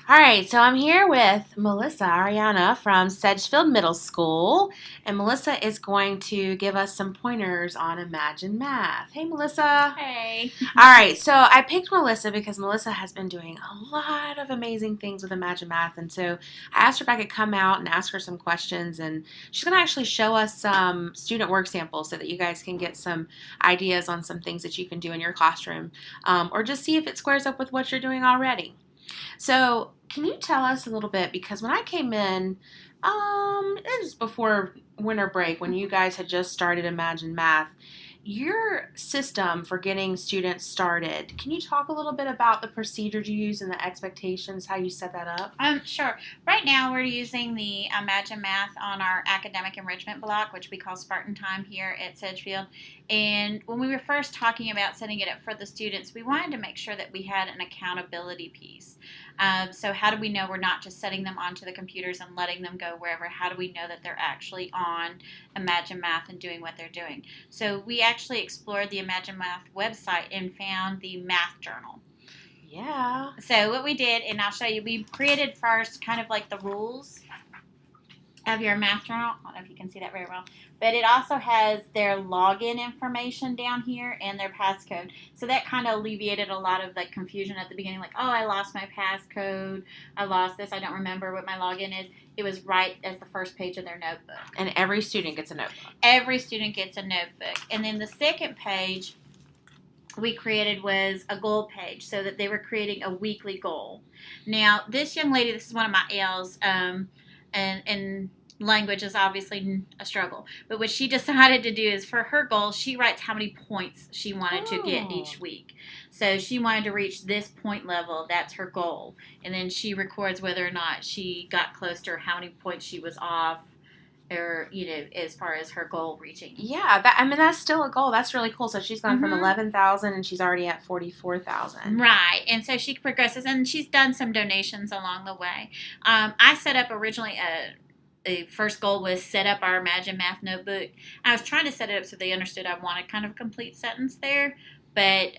All right, so I'm here with Melissa Ariana from Sedgefield Middle School, and Melissa is going to give us some pointers on Imagine Math. Hey, Melissa. Hey. All right, so I picked Melissa because Melissa has been doing a lot of amazing things with Imagine Math, and so I asked her if I could come out and ask her some questions, and she's going to actually show us some student work samples so that you guys can get some ideas on some things that you can do in your classroom, or just see if it squares up with what you're doing already. So, can you tell us a little bit? Because when I came in, it was before winter break when you guys had just started Imagine Math. Your system for getting students started, can you talk a little bit about the procedures you use and the expectations, how you set that up? Sure. Right now, we're using the Imagine Math on our academic enrichment block, which we call Spartan Time here at Sedgefield. And when we were first talking about setting it up for the students, we wanted to make sure that we had an accountability piece. So how do we know we're not just setting them onto the computers and letting them go wherever? How do we know that they're actually on Imagine Math and doing what they're doing? So we actually explored the Imagine Math website and found the math journal. Yeah. So what we did, and I'll show you, we created first kind of like the rules of your math journal. I don't know if you can see that very well, but it also has their login information down here and their passcode. So that kind of alleviated a lot of the confusion at the beginning, like, oh, I lost my passcode, I lost this, I don't remember what my login is. It was right as the first page of their notebook. And every student gets a notebook. Every student gets a notebook. And then the second page we created was a goal page, so that they were creating a weekly goal. Now, this young lady, this is one of my L's, and language is obviously a struggle. But what she decided to do is, for her goal, she writes how many points she wanted to get each week. So she wanted to reach this point level. That's her goal. And then she records whether or not she got close to, or how many points she was off, or as far as her goal reaching. Yeah, that's still a goal. That's really cool. So she's gone from 11,000 and she's already at 44,000. Right, and so she progresses, and she's done some donations along the way. I set up originally the first goal was set up our Imagine Math notebook. I was trying to set it up so they understood I wanted kind of a complete sentence there, but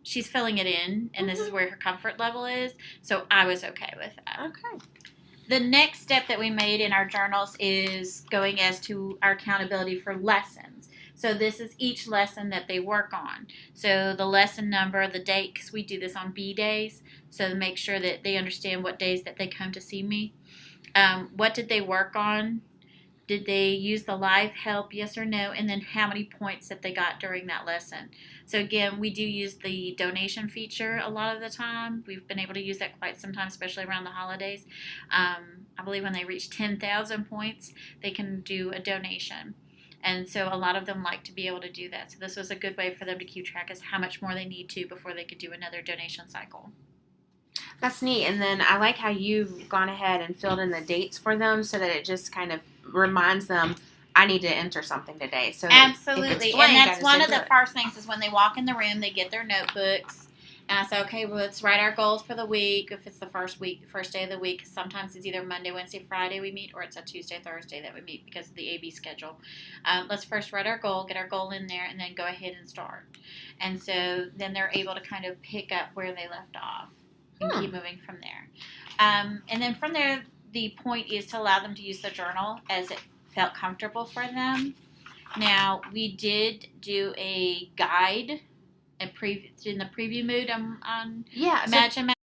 she's filling it in, and this is where her comfort level is, so I was okay with that. Okay. The next step that we made in our journals is going as to our accountability for lessons. So this is each lesson that they work on. So the lesson number, the date, because we do this on B days, so to make sure that they understand what days that they come to see me. What did they work on? Did they use the live help, yes or no? And then how many points that they got during that lesson. So again, we do use the donation feature a lot of the time. We've been able to use that quite sometimes, especially around the holidays. I believe when they reach 10,000 points, they can do a donation. And so a lot of them like to be able to do that. So this was a good way for them to keep track as how much more they need to before they could do another donation cycle. That's neat. And then I like how you've gone ahead and filled in the dates for them so that it just kind of reminds them, I need to enter something today. So absolutely. Blank, and that's one of the first things is when they walk in the room, they get their notebooks. And I say, okay, well, let's write our goals for the week. If it's the first day of the week, sometimes it's either Monday, Wednesday, Friday we meet, or it's a Tuesday, Thursday that we meet because of the AB schedule. Let's first write our goal, get our goal in there, and then go ahead and start. And so then they're able to kind of pick up where they left off and keep moving from there. And then from there, the point is to allow them to use the journal as it felt comfortable for them. Now, we did do a guide in the preview mood on Imagine Math.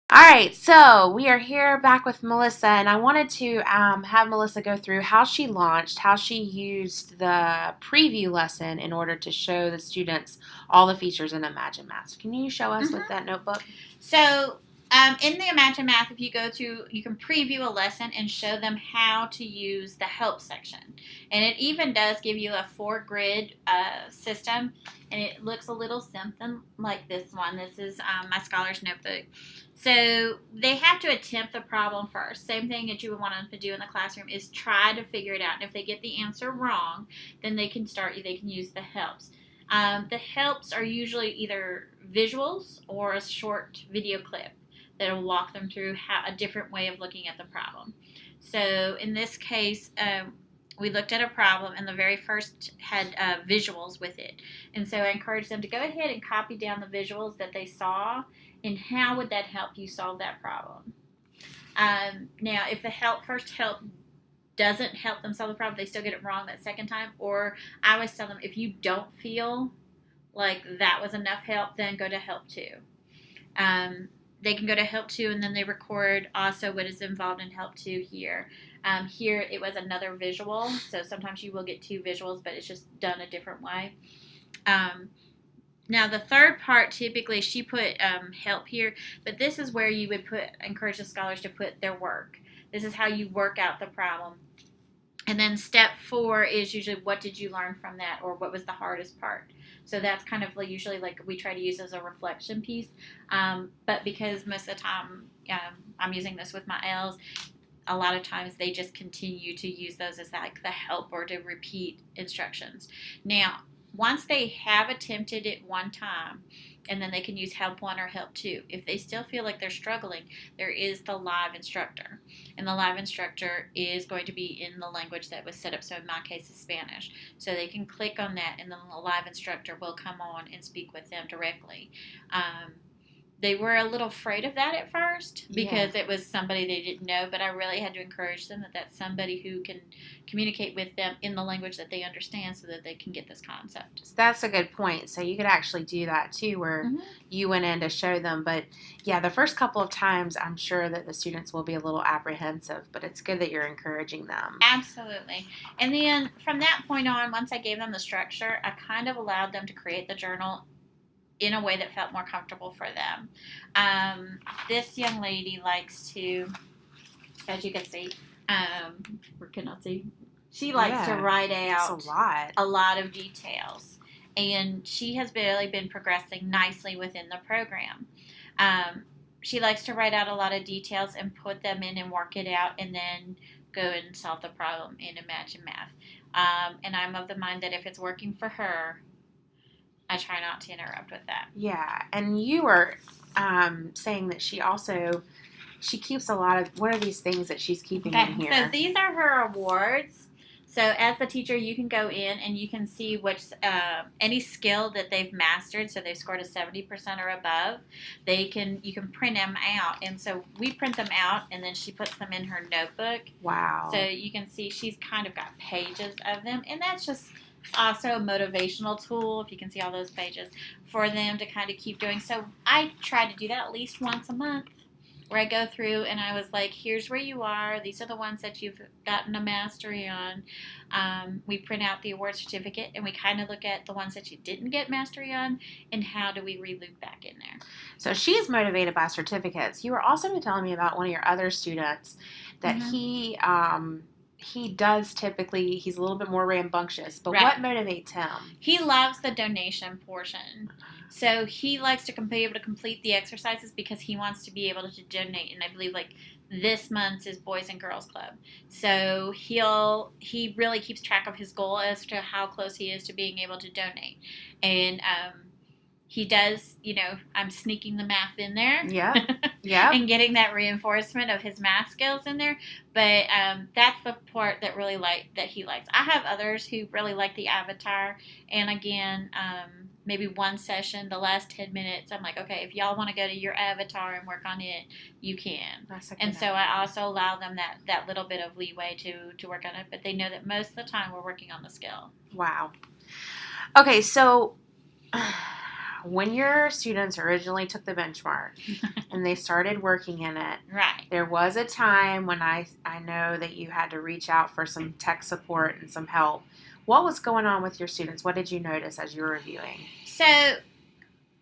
All right, so we are here back with Melissa, and I wanted to have Melissa go through how she launched, how she used the preview lesson in order to show the students all the features in Imagine Math. So can you show us with that notebook? So in the Imagine Math, if you go to, you can preview a lesson and show them how to use the help section. And it even does give you a 4-grid system, and it looks a little something like this one. This is my Scholars Notebook. So they have to attempt the problem first. Same thing that you would want them to do in the classroom is try to figure it out. And if they get the answer wrong, then they can use the helps. The helps are usually either visuals or a short video clip that will walk them through a different way of looking at the problem. So in this case, we looked at a problem, and the very first had visuals with it. And so I encouraged them to go ahead and copy down the visuals that they saw, and how would that help you solve that problem. Now, if the first help doesn't help them solve the problem, they still get it wrong that second time. Or I always tell them, if you don't feel like that was enough help, then go to help two. They can go to help two, and then they record also what is involved in help two here. Here it was another visual, so sometimes you will get two visuals, but it's just done a different way. Now the third part, typically she put help here, but this is where you would encourage the scholars to put their work. This is how you work out the problem. And then step 4 is usually, what did you learn from that, or what was the hardest part? So that's kind of usually like we try to use as a reflection piece. But because most of the time I'm using this with my L's, a lot of times they just continue to use those as like the help or to repeat instructions. Now, once they have attempted it one time, and then they can use help 1 or help 2. If they still feel like they're struggling, there is the live instructor. And the live instructor is going to be in the language that was set up. So in my case, it's Spanish. So they can click on that, and then the live instructor will come on and speak with them directly. They were a little afraid of that at first because it was somebody they didn't know, but I really had to encourage them that that's somebody who can communicate with them in the language that they understand so that they can get this concept. That's a good point. So you could actually do that too, where you went in to show them. But yeah, the first couple of times, I'm sure that the students will be a little apprehensive, but it's good that you're encouraging them. Absolutely. And then from that point on, once I gave them the structure, I kind of allowed them to create the journal in a way that felt more comfortable for them. This young lady likes to, as you can see, or cannot see, she likes to write out a lot of details. And she has really been progressing nicely within the program. She likes to write out a lot of details and put them in and work it out, and then go and solve the problem in Imagine Math. And I'm of the mind that if it's working for her, I try not to interrupt with that. Yeah, and you were saying that she keeps a lot of, what are these things that she's keeping in here? So these are her awards. So as the teacher, you can go in and you can see which any skill that they've mastered. So they've scored a 70% or above. You can print them out, and so we print them out, and then she puts them in her notebook. Wow! So you can see she's kind of got pages of them, and that's just also a motivational tool, if you can see all those pages, for them to kind of keep doing. So I try to do that at least once a month, where I go through and I was like, here's where you are. These are the ones that you've gotten a mastery on. We print out the award certificate, and we kind of look at the ones that you didn't get mastery on, and how do we re-loop back in there. So she's motivated by certificates. You were also telling me about one of your other students that he does typically, he's a little bit more rambunctious, but what motivates him? He loves the donation portion. So he likes to be able to complete the exercises because he wants to be able to donate. And I believe like this month's is Boys and Girls Club. So he really keeps track of his goal as to how close he is to being able to donate. And he does, I'm sneaking the math in there. Yeah. And getting that reinforcement of his math skills in there. But that's the part that he likes. I have others who really like the avatar. And again, maybe one session, the last 10 minutes, I'm like, okay, if y'all want to go to your avatar and work on it, you can. And so I also allow them that little bit of leeway to work on it. But they know that most of the time we're working on the skill. Wow. Okay, so when your students originally took the benchmark and they started working in it, there was a time when I know that you had to reach out for some tech support and some help. What was going on with your students? What did you notice as you were reviewing? So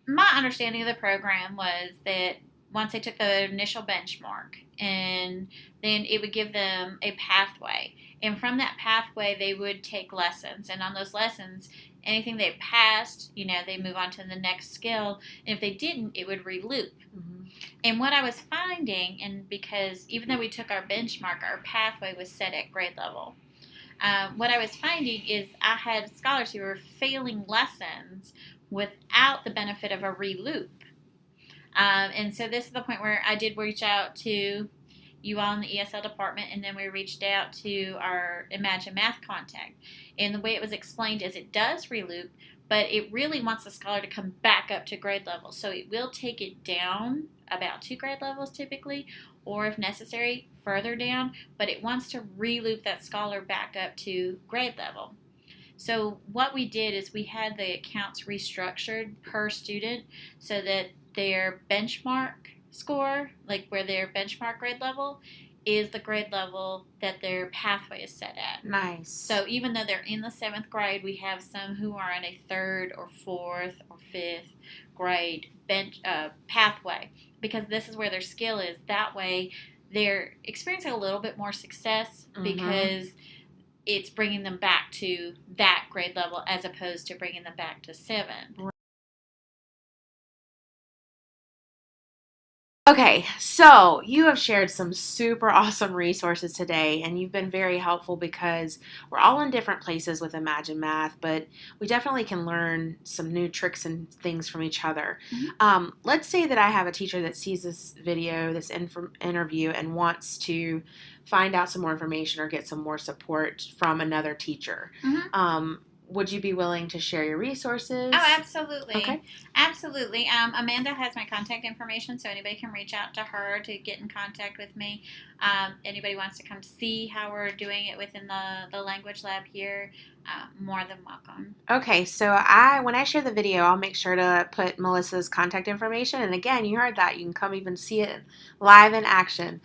my understanding of the program was that once they took the initial benchmark, and then it would give them a pathway. And from that pathway, they would take lessons. And on those lessons, anything they passed, they move on to the next skill. And if they didn't, it would re-loop. Mm-hmm. And what I was finding, and because even though we took our benchmark, our pathway was set at grade level. What I was finding is I had scholars who were failing lessons without the benefit of a re-loop. And so this is the point where I did reach out to you all in the ESL department, and then we reached out to our Imagine Math contact. And the way it was explained is it does reloop, but it really wants the scholar to come back up to grade level. So it will take it down about 2 grade levels typically, or if necessary, further down, but it wants to reloop that scholar back up to grade level. So what we did is we had the accounts restructured per student so that their benchmark score, like where their benchmark grade level, is the grade level that their pathway is set at. Nice. So even though they're in the 7th grade, we have some who are in a 3rd or 4th or 5th grade pathway, because this is where their skill is. That way they're experiencing a little bit more success because it's bringing them back to that grade level as opposed to bringing them back to 7. Okay, so you have shared some super awesome resources today, and you've been very helpful because we're all in different places with Imagine Math, but we definitely can learn some new tricks and things from each other. Let's say that I have a teacher that sees this video, this interview, and wants to find out some more information or get some more support from another teacher. Would you be willing to share your resources? Oh, absolutely. Okay. Absolutely. Amanda has my contact information, so anybody can reach out to her to get in contact with me. Anybody wants to come see how we're doing it within the language lab here, more than welcome. Okay, so when I share the video, I'll make sure to put Melissa's contact information. And again, you heard that. You can come even see it live in action.